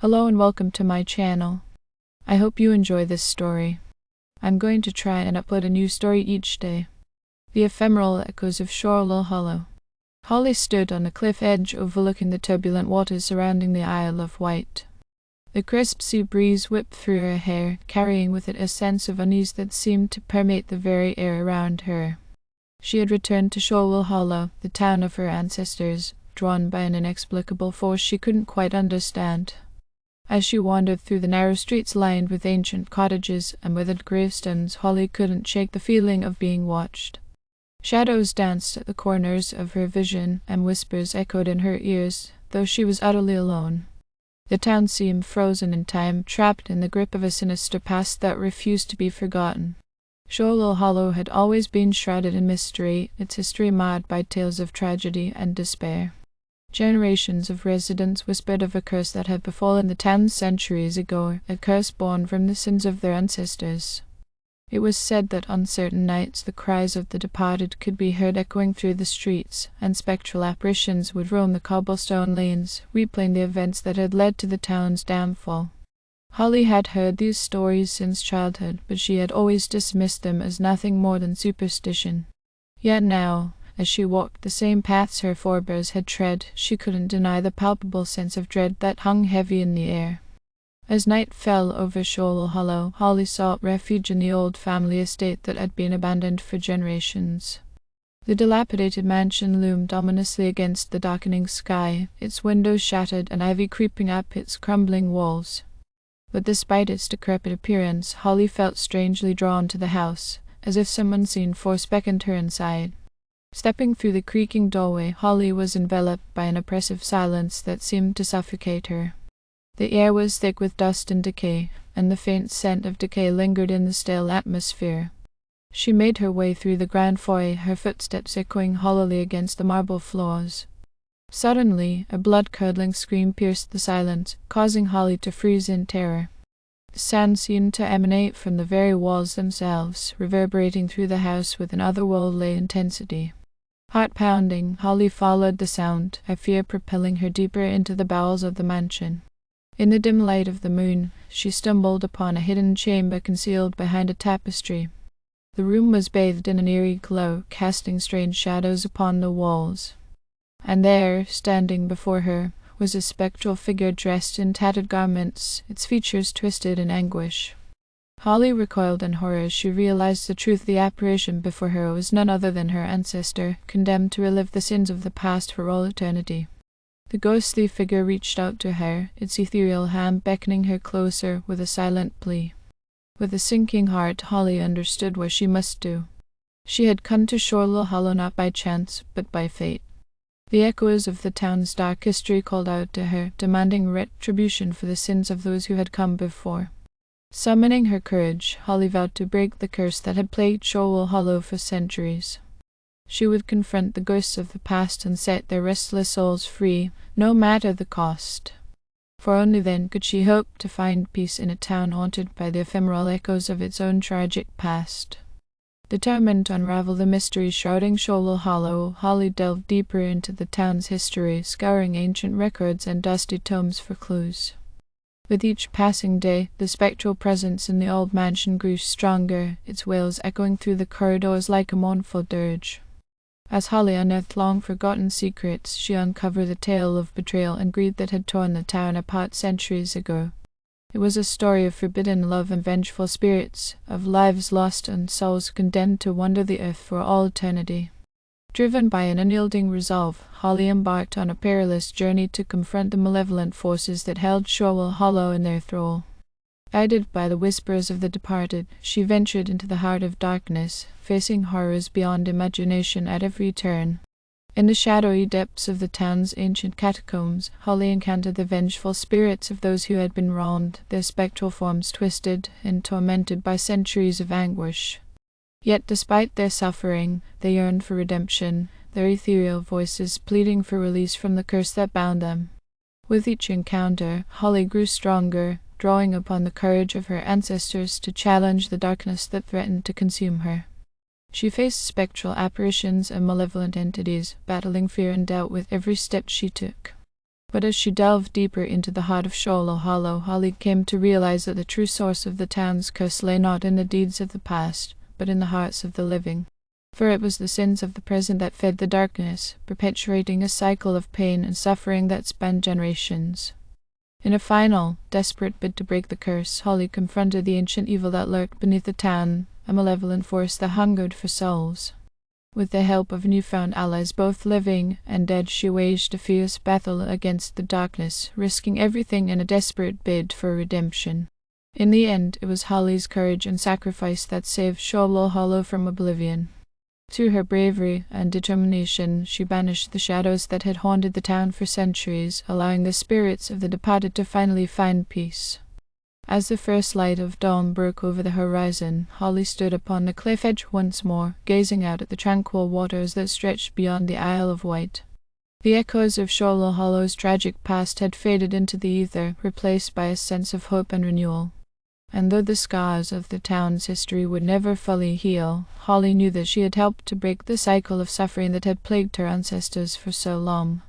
Hello and welcome to my channel. I hope you enjoy this story. I'm going to try and upload a new story each day. The Ephemeral Echoes of Shorewll Hollow. Holly stood on a cliff edge overlooking the turbulent waters surrounding the Isle of Wight. The crisp sea breeze whipped through her hair, carrying with it a sense of unease that seemed to permeate the very air around her. She had returned to Shorewll Hollow, the town of her ancestors, drawn by an inexplicable force she couldn't quite understand. As she wandered through the narrow streets lined with ancient cottages and withered gravestones, Holly couldn't shake the feeling of being watched. Shadows danced at the corners of her vision, and whispers echoed in her ears, though she was utterly alone. The town seemed frozen in time, trapped in the grip of a sinister past that refused to be forgotten. Shorewll Hollow had always been shrouded in mystery, its history marred by tales of tragedy and despair. Generations of residents whispered of a curse that had befallen the town centuries ago, a curse born from the sins of their ancestors. It was said that on certain nights the cries of the departed could be heard echoing through the streets, and spectral apparitions would roam the cobblestone lanes, replaying the events that had led to the town's downfall. Holly had heard these stories since childhood, but she had always dismissed them as nothing more than superstition. Yet now, as she walked the same paths her forebears had tread, she couldn't deny the palpable sense of dread that hung heavy in the air. As night fell over Shorewll Hollow, Holly sought refuge in the old family estate that had been abandoned for generations. The dilapidated mansion loomed ominously against the darkening sky, its windows shattered and ivy creeping up its crumbling walls. But despite its decrepit appearance, Holly felt strangely drawn to the house, as if some unseen force beckoned her inside. Stepping through the creaking doorway, Holly was enveloped by an oppressive silence that seemed to suffocate her. The air was thick with dust and decay, and the faint scent of decay lingered in the stale atmosphere. She made her way through the grand foyer, her footsteps echoing hollowly against the marble floors. Suddenly, a blood-curdling scream pierced the silence, causing Holly to freeze in terror. The sound seemed to emanate from the very walls themselves, reverberating through the house with an otherworldly intensity. Heart-pounding, Holly followed the sound, her fear propelling her deeper into the bowels of the mansion. In the dim light of the moon, she stumbled upon a hidden chamber concealed behind a tapestry. The room was bathed in an eerie glow, casting strange shadows upon the walls. And there, standing before her, was a spectral figure dressed in tattered garments, its features twisted in anguish. Holly recoiled in horror as she realized the truth. The apparition before her was none other than her ancestor, condemned to relive the sins of the past for all eternity. The ghostly figure reached out to her, its ethereal hand beckoning her closer with a silent plea. With a sinking heart, Holly understood what she must do. She had come to Shorewll Hollow not by chance, but by fate. The echoes of the town's dark history called out to her, demanding retribution for the sins of those who had come before. Summoning her courage, Holly vowed to break the curse that had plagued Shorewll Hollow for centuries. She would confront the ghosts of the past and set their restless souls free, no matter the cost. For only then could she hope to find peace in a town haunted by the ephemeral echoes of its own tragic past. Determined to unravel the mystery shrouding Shorewll Hollow, Holly delved deeper into the town's history, scouring ancient records and dusty tomes for clues. With each passing day, the spectral presence in the old mansion grew stronger, its wails echoing through the corridors like a mournful dirge. As Holly unearthed long-forgotten secrets, she uncovered the tale of betrayal and greed that had torn the town apart centuries ago. It was a story of forbidden love and vengeful spirits, of lives lost and souls condemned to wander the earth for all eternity. Driven by an unyielding resolve, Holly embarked on a perilous journey to confront the malevolent forces that held Shorewll Hollow in their thrall. Guided by the whispers of the departed, she ventured into the heart of darkness, facing horrors beyond imagination at every turn. In the shadowy depths of the town's ancient catacombs, Holly encountered the vengeful spirits of those who had been wronged, their spectral forms twisted and tormented by centuries of anguish. Yet despite their suffering, they yearned for redemption, their ethereal voices pleading for release from the curse that bound them. With each encounter, Holly grew stronger, drawing upon the courage of her ancestors to challenge the darkness that threatened to consume her. She faced spectral apparitions and malevolent entities, battling fear and doubt with every step she took. But as she delved deeper into the heart of Shorewll Hollow, Holly came to realize that the true source of the town's curse lay not in the deeds of the past, but in the hearts of the living. For it was the sins of the present that fed the darkness, perpetuating a cycle of pain and suffering that spanned generations. In a final, desperate bid to break the curse, Holly confronted the ancient evil that lurked beneath the town, a malevolent force that hungered for souls. With the help of newfound allies, both living and dead, she waged a fierce battle against the darkness, risking everything in a desperate bid for redemption. In the end, it was Holly's courage and sacrifice that saved Shorewll Hollow from oblivion. Through her bravery and determination, she banished the shadows that had haunted the town for centuries, allowing the spirits of the departed to finally find peace. As the first light of dawn broke over the horizon, Holly stood upon the cliff edge once more, gazing out at the tranquil waters that stretched beyond the Isle of Wight. The echoes of Shorewll Hollow's tragic past had faded into the ether, replaced by a sense of hope and renewal. And though the scars of the town's history would never fully heal, Holly knew that she had helped to break the cycle of suffering that had plagued her ancestors for so long.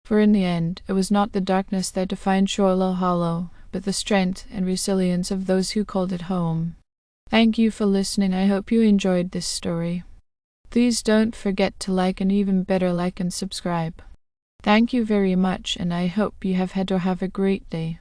For in the end, it was not the darkness that defined Shorewll Hollow, but the strength and resilience of those who called it home. Thank you for listening. I hope you enjoyed this story. Please don't forget to like, and even better, like and subscribe. Thank you very much, and I hope you have had a great day.